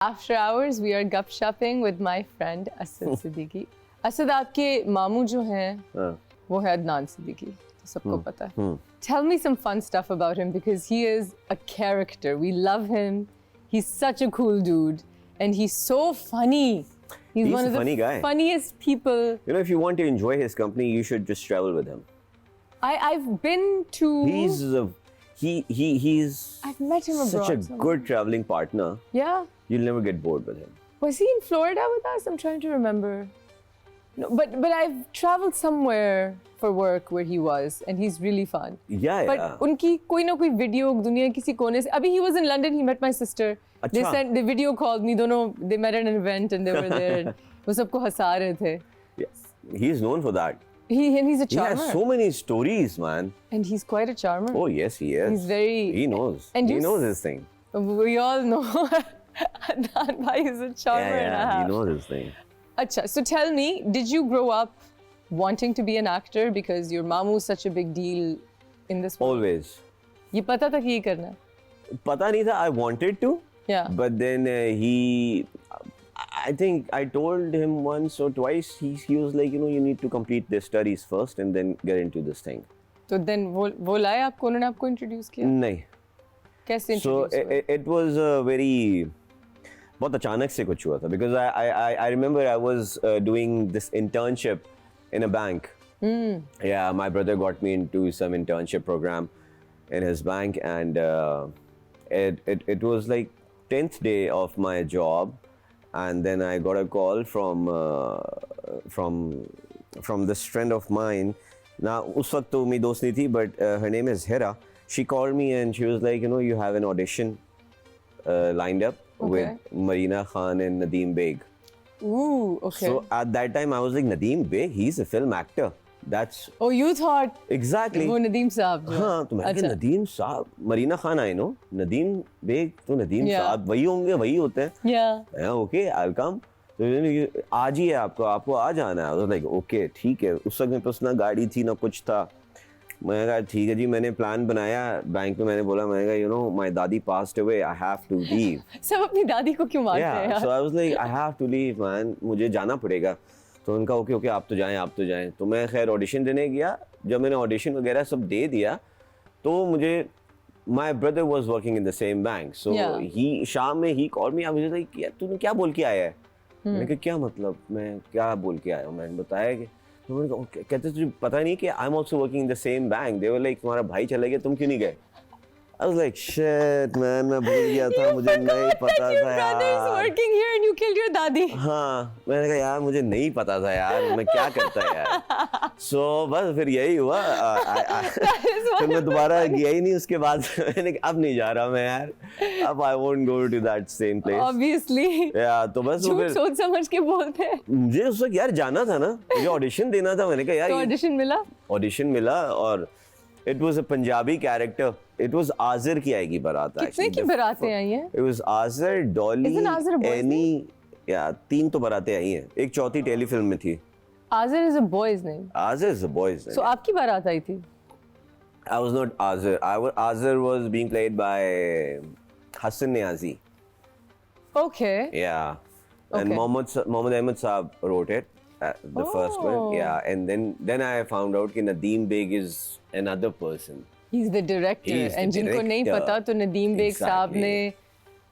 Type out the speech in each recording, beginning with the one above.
After hours, we are gupshupping with my friend Asad Siddiqui. Asad आपके मामू जो हैं वो है अदनान सिद्दीकी, तो सबको पता है. Tell me some fun stuff about him because he is a character. We love him. He's such a cool dude and he's so funny. He's one of the funniest people. You know, if you want to enjoy his company, you should just travel with him. I've been to. He's I've met him abroad. Such a good traveling partner. Yeah. You'll never get bored with him. Was he in Florida with us? I'm trying to remember. No, but I've traveled somewhere for work where he was, and he's really fun. Yeah, but उनकी कोई ना कोई video दुनिया किसी कोने से. अभी he was in London. He met my sister. They video called me. दोनों they met at an event and they were there. And वो सबको हंसा रहे थे. Yes, he's known for that. And he's a charmer. He has so many stories, man. And he's quite a charmer. Oh yes, he is. He's very. He knows. And he knows his thing. We all know. Adnan bhai is a charmer and a half. He knows his thing. Acha, so tell me, did you grow up wanting to be an actor because your mamu is such a big deal in this world? Always. ये पता था कि ये करना? पता नहीं था. I wanted to. Yeah. But then I think I told him once or twice. He was like, you know, you need to complete the studies first and then get into this thing. तो then वो लाए आपको, उन्होंने आपको introduce किया? नहीं. कैसे introduce हुआ? So it was a very बहुत अचानक से कुछ हुआ था because I remember I was doing this internship in a bank. Yeah, my brother got me into some internship program in his bank and it was like 10th day of my job and then I got a call from this friend of mine. Now उस वक्त तो मेरी दोस्त नहीं थी but her name is Hira. She called me and she was like, you know, you have an audition lined up. Okay. With Marina Khan and Nadeem Beg. Ooh, okay. So at that time I was like, Nadeem Beg, he's a film actor. That's. Oh, you thought. Exactly. वो Nadeem साहब जो. हाँ, तो मैं क्या Nadeem साहब, Marina Khan I know, Nadeem Beg तो Nadeem साहब वही होंगे, वही होते हैं. Yeah. Yeah, okay, I'll come. तो आज ही है आपको आ जाना है. I was like, okay, ठीक है. उस वक्त मेरे पास ना गाड़ी थी ना कुछ था. मैंने कहा ठीक है जी, मैंने प्लान बनाया बैंक में. मैंने बोला, मैंने कहा यू नो माय दादी passed away, I have to leave. सब अपनी दादी को क्यों मारते हैं यार? So I was like I have to leave man, मुझे जाना पड़ेगा. तो उनका ओके आप तो जाएं. तो मैं खैर ऑडिशन देने गया. जब मैंने ऑडिशन वगैरह सब दे दिया तो मुझे my brother was working in the same bank. So he शाम में ही called me. I was like यार तूने क्या बोल के आया है? मैंने कहा क्या मतलब, मैं क्या बोल के आया हूँ? मैंने बताया कि कहते तुझे पता नहीं कि I am also working in the same bank. They were like तुम्हारा भाई चला गया, तुम क्यों नहीं गए? I was like shit man, मैं भूल गया था, मुझे नहीं पता था यार. Your brother is working here and you killed your दादी. हाँ, मैंने कहा यार मुझे नहीं पता था यार, मैं क्या करता यार. So बस फिर यही हुआ. फिर मैं दोबारा गया ही नहीं उसके बाद. मैंने कहा अब नहीं जा रहा मैं यार, अब I won't go to that same place. Obviously. Yeah, तो बस झूठ सोच समझ के बोलते हैं. मुझे उस वक्त यार जाना था ना, मुझे ऑडिशन देना था. मैंने कहा यार ऑडिशन मिला? ऑडिशन मिला और it was a Punjabi character. It was Azir की आएगी बारात. कितने की बारातें आई हैं? It was Azir, Dolly, Annie. Yeah, 3 तो बारातें आई हैं. एक चौथी टेलीफिल्म में थी. Azir is a boy's name. Azir is a boy's name. So आपकी बारात आई थी? I was not Azir. Azir was being played by Hassan Niazi. Okay. Yeah. And Mohammed Ahmed Saab wrote it. The first one, yeah, and then I found out कि Nadeem Beg is another person. He's the director. And जिनको नहीं पता तो Nadeem bag साहब ने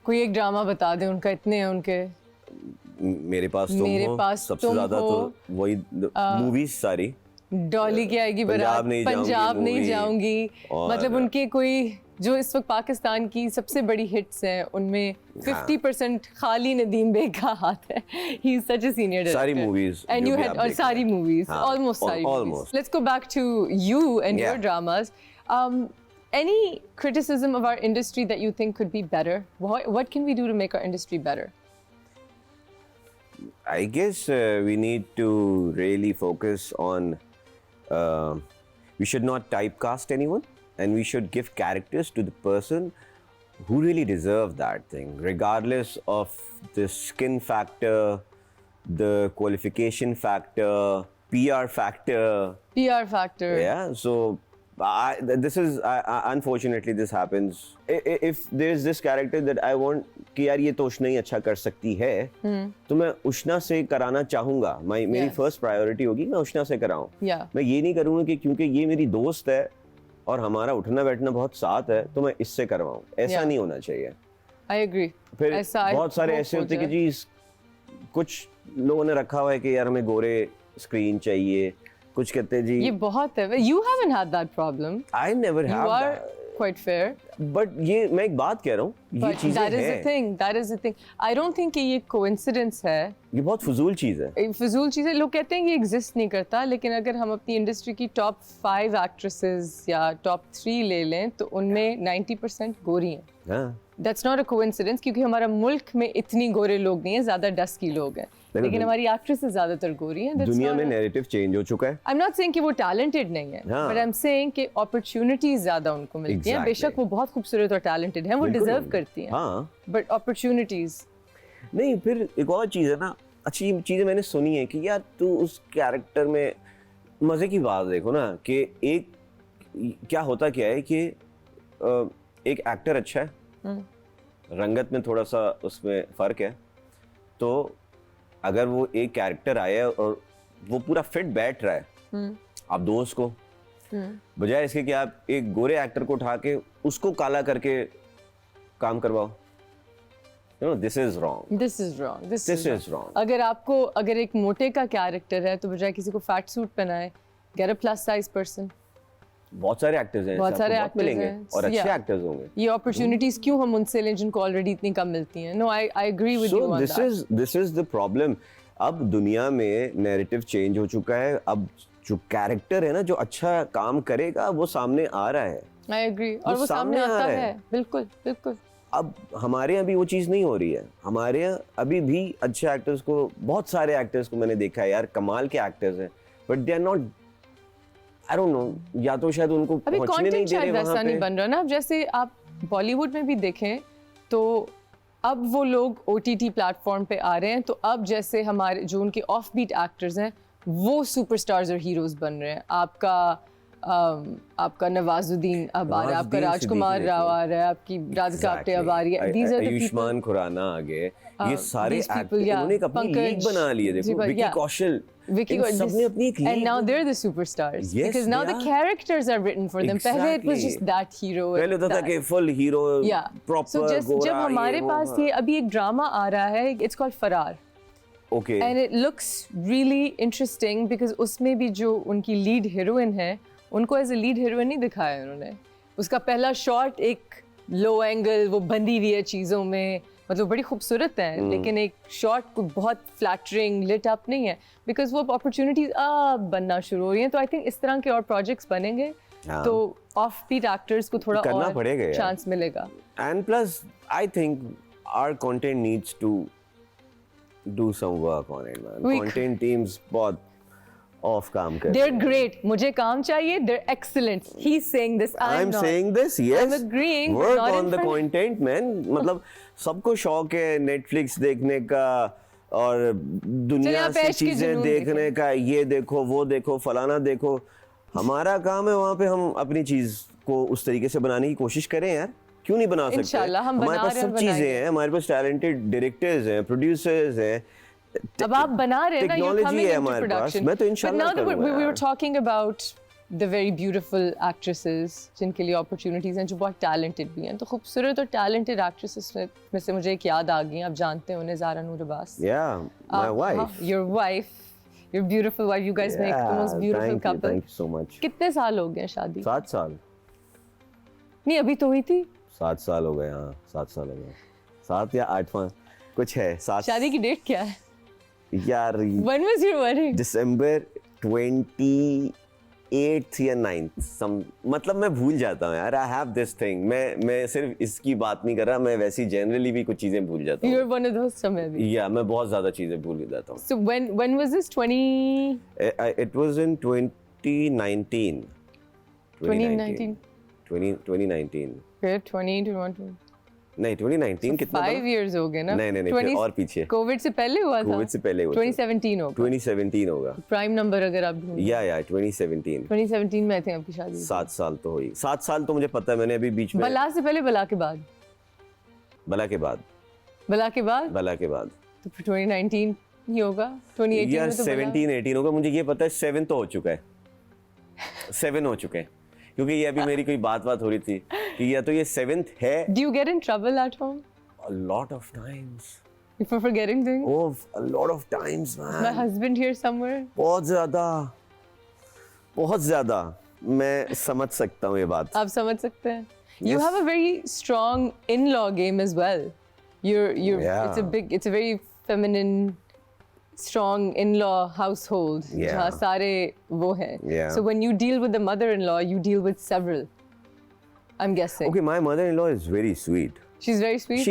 कोई एक drama बता दे उनका. इतने हैं उनके. मेरे पास सबसे ज़्यादा तो वही मूवीज सारी. डॉली की आएगी बारात, पंजाब नहीं जाऊंगी. मतलब उनके कोई जो इस वक्त पाकिस्तान की सबसे बड़ी हिट्स हैं उनमें 50% खाली नदीम बेग का हाथ है. He is such a senior director. सारी movies. And you had और सारी movies, almost सारी movies. Let's go back to you and your dramas. Any criticism of our industry that you think could be better? What can we do to make our industry better? I guess we need to really focus on. We should not typecast anyone. And we should give characters to the person who really deserve that thing, regardless of the skin factor, the qualification factor, PR factor. PR factor. Yeah. So this is unfortunately this happens. If there's this character that I want कि यार ये तोश नहीं अच्छा कर सकती है, तो मैं उष्णा से कराना चाहूंगा. मेरी first priority होगी मैं उष्णा से कराऊं. मैं ये नहीं करूंगा कि क्योंकि ये मेरी दोस्त है और हमारा उठना बैठना बहुत साथ है तो मैं इससे करवाऊं. ऐसा नहीं होना चाहिए. I agree. फिर बहुत सारे ऐसे होते हैं कि जी कुछ लोगों ने रखा हुआ है कि यार हमें गोरे स्क्रीन चाहिए, कुछ कहते हैं जी ये बहुत है. You haven't had that problem. I never have You are that. quite fair. But ये मैं एक बात कह रहा हूँ, ये चीजें That is हैं. the thing. That is the thing. I don't think कि ये coincidence है. ये बहुत फजूल चीज है. फजूल चीज़ें लोग कहते हैं कि एग्जिस्ट नहीं करता, लेकिन अगर हम अपनी इंडस्ट्री की टॉप 5 एक्ट्रेसेस या टॉप 3 ले लें तो उनमें 90% गोरी हैं. हाँ. That's not a coincidence क्योंकि हमारा मुल्क में इतनी गोरे लोग नहीं हैं, ज़्यादा डस्की लोग हैं. लेकिन हमारी एक्ट्रेसेस ज़्यादातर गोरी हैं. दुनिया में नैरेटिव चेंज हो चुका है. I'm not saying कि वो टैलेंटेड नहीं है, हाँ. but I'm saying कि अपॉर्चुनिटीज ज़्यादा उनको मिलती हैं. बेशक वो बहुत खूबसूरत और टैलेंटेड हैं, वो डिजर्व करती हैं. हाँ. But opportunities. नहीं, फिर एक और चीज है ना, अच्छी चीजें मैंने सुनी है कि यार तू उस कैरेक्टर में मजे की बात देखो ना कि एक क्या होता क्या है कि एक एक्टर अच्छा है, रंगत में थोड़ा सा उसमें फर्क है, तो अगर वो एक कैरेक्टर आया है और वो पूरा फिट बैठ रहा है आप दोस्त को, बजाय इसके कि आप एक गोरे एक्टर को उठा के उसको काला करके काम करवाओ. You know, this is wrong. This is wrong. This is wrong. अगर एक मोटे का कैरेक्टर है तो बजाय किसी को फैट सूट पहनाए, get a plus size person. बहुत सारे एक्टर्स हैं, बहुत सारे एक्टर्स मिलेंगे हैं और अच्छे एक्टर्स होंगे. ये अपॉर्चुनिटीज क्यों हम उनसे लें जिनको ऑलरेडी इतनी कम मिलती हैं? No, I agree with you on that. This is the problem. अब दुनिया में नैरेटिव चेंज हो चुका है. अब जो कैरेक्टर है ना जो अच्छा काम करेगा वो सामने आ रहा है. I agree. और वो सामने आता है. बिल्कुल बिल्कुल. अब हमारे यहाँ भी वो चीज़ नहीं हो रही है. हमारे यहाँ अभी भी अच्छे एक्टर्स को, बहुत सारे एक्टर्स को मैंने देखा है यार, कमाल के एक्टर्स हैं, but they are not, I don't know, या तो शायद उनको पहुंचने नहीं दे रहे वहाँ पे. वैसा नहीं बन रहा ना. जैसे आप बॉलीवुड में भी देखें तो अब वो लोग OTT प्लेटफॉर्म पे आ रहे हैं, तो अब जैसे हमारे जो उनके ऑफ बीट एक्टर्स हैं वो सुपरस्टार्स और हीरोज बन रहे हैं. आपका नवाजुद्दीन अब आ रहा है, आपका राजकुमार राव आ रहा है, आपकी राधिका आप्टे अब आ रही है. These are the people. Ayushman Khurana आ गए. ये सारे एक्टर उन्होंने एक अपनी लीग बना ली है. देखो विकी कौशल, सबने अपनी एक league. And now they're the superstars. Yes, because now the characters are written for them. पहले it was just that hero. पहले होता था कि full hero, proper so गोरा. जब हमारे पास ये अभी एक ड्रामा आ रहा है, it's called फरार. Okay. And it looks really interesting because उसमें भी जो उनकी लीड हीरोइन है उनको एज ए लीड हीरोइन नहीं दिखाया उन्होंने. उसका पहला शॉट एक लो एंगल, वो बंधी हुई है चीज़ों में, मतलब बड़ी खूबसूरत है, लेकिन एक शॉट को बहुत फ्लैटरिंग लिट अप नहीं है, बिकॉज वो अपॉर्चुनिटीज अब बनना शुरू हो रही हैं. तो आई थिंक इस तरह के और प्रोजेक्ट्स बनेंगे तो ऑफ बीट एक्टर्स को थोड़ा और चांस मिलेगा. And plus I think our content needs to do some work on it man. Content teams बहुत ऑफ काम कर. They're great. मुझे काम चाहिए. They're excellent. He's saying this. I'm not. saying this. Yes. I'm agreeing. Work on the content, man. मतलब सबको शौक है Netflix देखने का और दुनिया से चीजें देखने का. ये देखो, वो देखो, फलाना देखो. हमारा काम है वहाँ पे हम अपनी चीज को उस तरीके से बनाने की कोशिश करें यार. क्यों नहीं बना सकते? इंशाल्लाह हम हमारे पास सब चीजें हैं. हमारे पास टैलेंटेड डायरेक्टर्स हैं, प्रोड्यूसर्स हैं. अब आप बना रहे हैं ना, you're coming into production. मैं तो इंशाल्लाह करूँगा. We were talking about the very beautiful actresses जिनके लिए opportunities हैं, जो बहुत talented भी हैं. तो खूबसूरत और talented actresses में से मुझे एक याद आ गई. आप जानते हैं उन्हें, ज़ारा नूर Abbas. Yeah, my wife. Your wife, your beautiful wife. You guys make the most beautiful couple. Thank you so much. कितने साल हो गए शादी? 7 साल. नहीं, अभी तो हुई थी. 7 साल हो गए. हाँ, 7 साल हो गए. 7 या 8वां कुछ है. 7. शादी की डेट क्या है यार? When was your wedding? December 28th या 9th. मतलब मैं भूल जाता हूँ यार. I have this thing. मैं सिर्फ इसकी बात नहीं कर रहा, मैं वैसी जनरली भी कुछ चीजें भूल जाता हूँ. You're one of those समय भी. Yeah, मैं बहुत ज्यादा चीजें भूल जाता हूँ. So when was this? 20? It was in 2019. 2019. 2019. Okay, 2021. नहीं 2019 कितना 5 years हो गए ना? नहीं फिर और पीछे कोविड से पहले हुआ था? कोविड से पहले हुआ 2017 होगा। 2017 होगा। प्राइम नंबर अगर आप ढूंढें। या 2017 में आई थिंक आपकी शादी 7 साल तो हुई। 7 साल तो मुझे पता है, मैंने अभी बीच में बला से पहले बला के बाद? बला के बाद। बला के बाद? बला के बाद तो फिर 2019 ही होगा। 2018 यार में तो 17-18 होगा, मुझे ये पता है 7 तो हो चुका है। 7 हो चुके हैं, क्योंकि ये अभी मेरी कोई बात हो रही थी कि या तो ये 7th है। Do you get in trouble at home? A lot of times. For forgetting things? Oh, a lot of times, man. My husband here somewhere? बहुत ज़्यादा मैं समझ सकता हूँ ये बात। आप समझ सकते हैं? You Yes. have a very strong in-law game as well. You're Yeah. it's a very feminine, strong in-law household. Yeah. जहाँ सारे वो हैं. Yeah. So when you deal with the mother-in-law, you deal with several. I'm guessing. Okay, my mother-in-law is very sweet. She's very sweet.